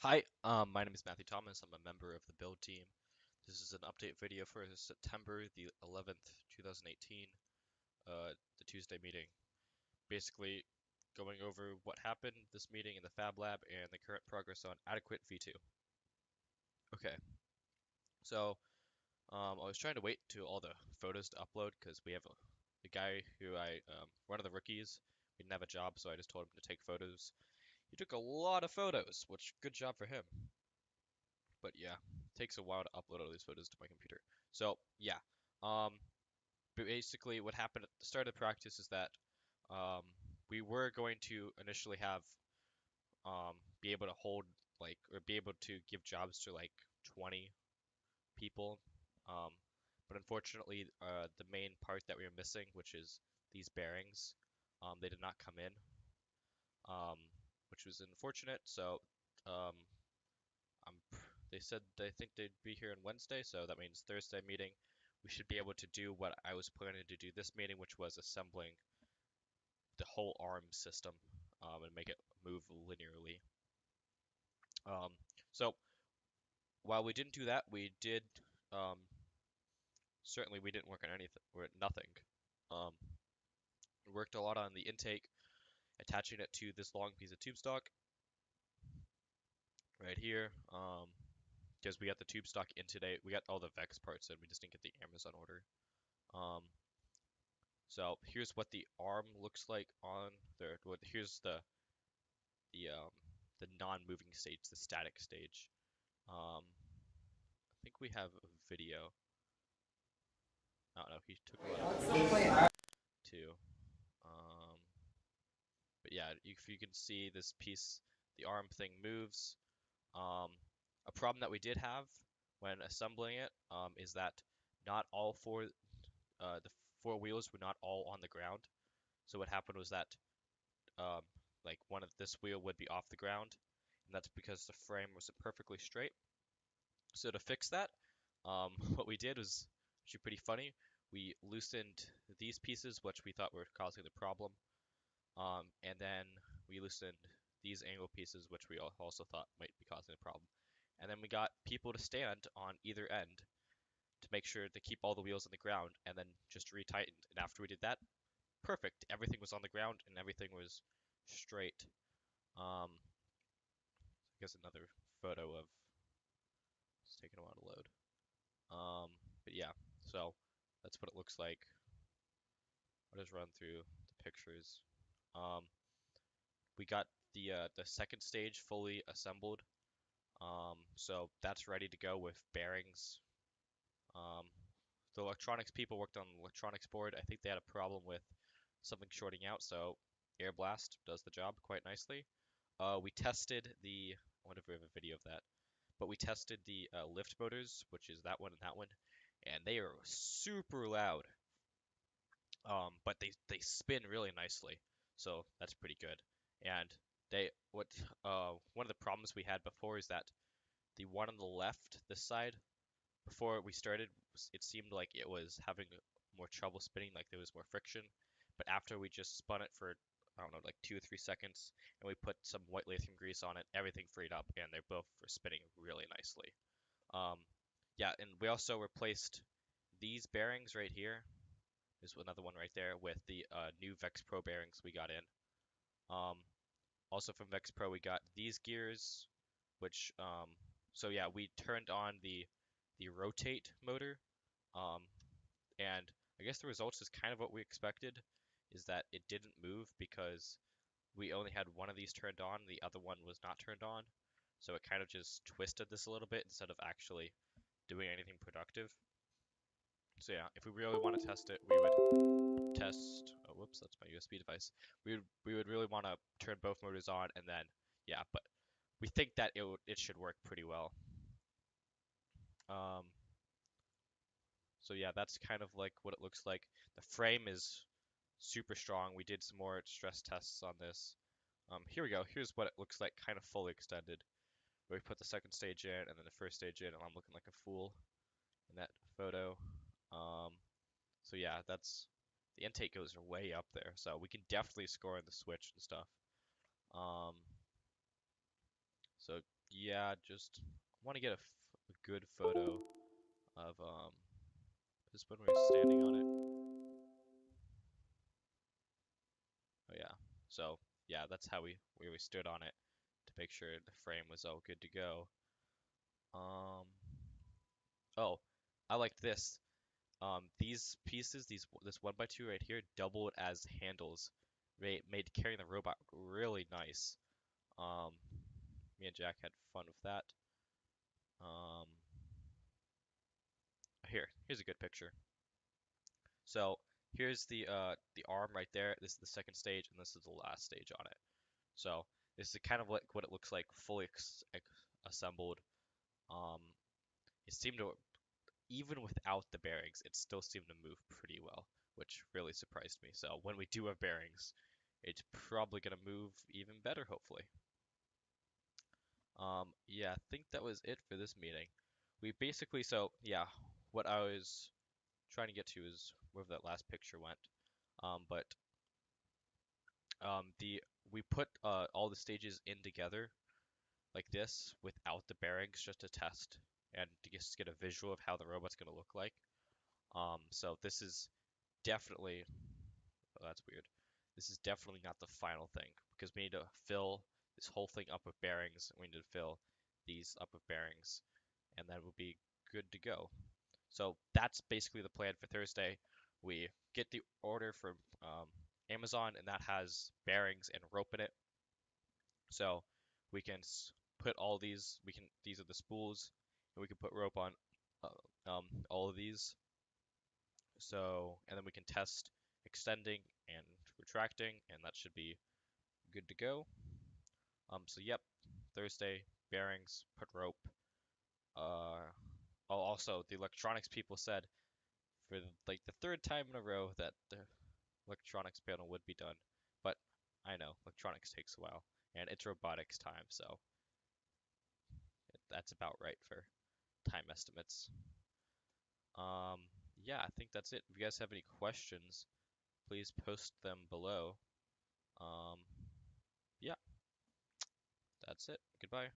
Hi, my name is Matthew Thomas. I'm a member of the build team. This is an update video for September the 11th, 2018, the Tuesday meeting. Basically, going over what happened this meeting in the Fab Lab and the current progress on adequate V2. Okay, so I was trying to wait to all the photos to upload because we have a guy who one of the rookies, we didn't have a job, so I just told him to take photos. He took a lot of photos, which good job for him. But yeah, it takes a while to upload all these photos to my computer. So yeah, um, but basically what happened at the start of the practice is that um, we were going to initially have be able to hold or be able to give jobs to like 20 people, um, but unfortunately the main part that we were missing, which is these bearings, they did not come in, um, which was unfortunate. So um, I'm, they said they think they'd be here on Wednesday, so that means Thursday meeting. We should be able to do what I was planning to do this meeting, which was assembling the whole ARM system and make it move linearly. Um, so while we didn't do that, we did um, certainly we didn't work on anything or nothing. Um, we worked a lot on the intake, attaching it to this long piece of tube stock right here. Because we got the tube stock in today, we got all the Vex parts in. We just didn't get the Amazon order. Um, So here's what the arm looks like on there. Here's the um, the non-moving stage, the static stage. I think we have a video. I don't know. He took a lot of pictures too. Um, but yeah, if you can see this piece, the arm thing moves. Um, a problem that we did have when assembling it is that not all the four wheels were not all on the ground. So what happened was that um, like one of this wheel would be off the ground, and that's because the frame wasn't perfectly straight. So to fix that, what we did was actually pretty funny. We loosened these pieces, which we thought were causing the problem, and then we loosened these angle pieces, which we also thought might be causing the problem. And then we got people to stand on either end to make sure to keep all the wheels on the ground, and then just retightened. And after we did that, perfect. Everything was on the ground and everything was straight. I guess another photo of it's taking a while to load. But yeah, so that's what it looks like. I'll just run through the pictures. Um, we got the second stage fully assembled. So that's ready to go with bearings. Um, the electronics people worked on the electronics board. I think they had a problem with something shorting out, so Air Blast does the job quite nicely. We tested the. I wonder if we have a video of that. But we tested the lift motors, which is that one and that one, and they are super loud. But they spin really nicely, so that's pretty good. And they what one of the problems we had before is that the one on the left, this side, before we started, it seemed like it was having more trouble spinning, like there was more friction. But after we just spun it for I don't know, like 2 or 3 seconds, and we put some white lithium grease on it, everything freed up, and they both were spinning really nicely. Um, yeah, and we also replaced these bearings right here. There's another one right there with the new Vex Pro bearings we got in. Um, also from Vex Pro, we got these gears, which so yeah, we turned on the rotate motor, um, and I guess the results is kind of what we expected, is that it didn't move because we only had one of these turned on, the other one was not turned on. So it kind of just twisted this a little bit instead of actually doing anything productive. So yeah, if we really want to test it, we would test. Oh, whoops, that's my USB device. We would really want to turn both motors on and then yeah, but we think that it should work pretty well. Um, so yeah, that's kind of like what it looks like. The frame is super strong. We did some more stress tests on this. Here we go. Here's what it looks like, kind of fully extended. Where we put the second stage in and then the first stage in, and I'm looking like a fool in that photo. Um, So yeah, that's the intake goes way up there. So we can definitely score in the switch and stuff. Um, so yeah, just want to get a good photo of just when we were standing on it. Oh yeah. So yeah, that's how we stood on it to make sure the frame was all good to go. Um, oh, I liked this. These pieces, this 1x2 right here, doubled as handles, made carrying the robot really nice. Um, Me and Jack had fun with that. Um, here's a good picture. So here's the arm right there. This is the second stage, and this is the last stage on it. So this is kind of like what it looks like fully assembled. Um, it seemed to, even without the bearings, it still seemed to move pretty well, which really surprised me. So when we do have bearings, it's probably gonna move even better, hopefully. Yeah, I think that was it for this meeting. We basically, so yeah, what I was trying to get to is where that last picture went. But the we put all the stages in together like this without the bearings just to test and to just get a visual of how the robot's gonna look like. So this is definitely, oh, that's weird. This is definitely not the final thing because we need to fill this whole thing up with bearings. We need to fill these up with bearings, and then we'll be good to go. So that's basically the plan for Thursday. We get the order from Amazon, and that has bearings and rope in it. So we can put all these. These are the spools, and we can put rope on all of these. So and then we can test extending and retracting, and that should be good to go. So yep, Thursday bearings, put rope. Uh, oh, also the electronics people said for like the third time in a row that the electronics panel would be done. But I know electronics takes a while, and it's robotics time, so that's about right for time estimates. Um, yeah, I think that's it. If you guys have any questions, please post them below. Um, yeah, that's it. Goodbye.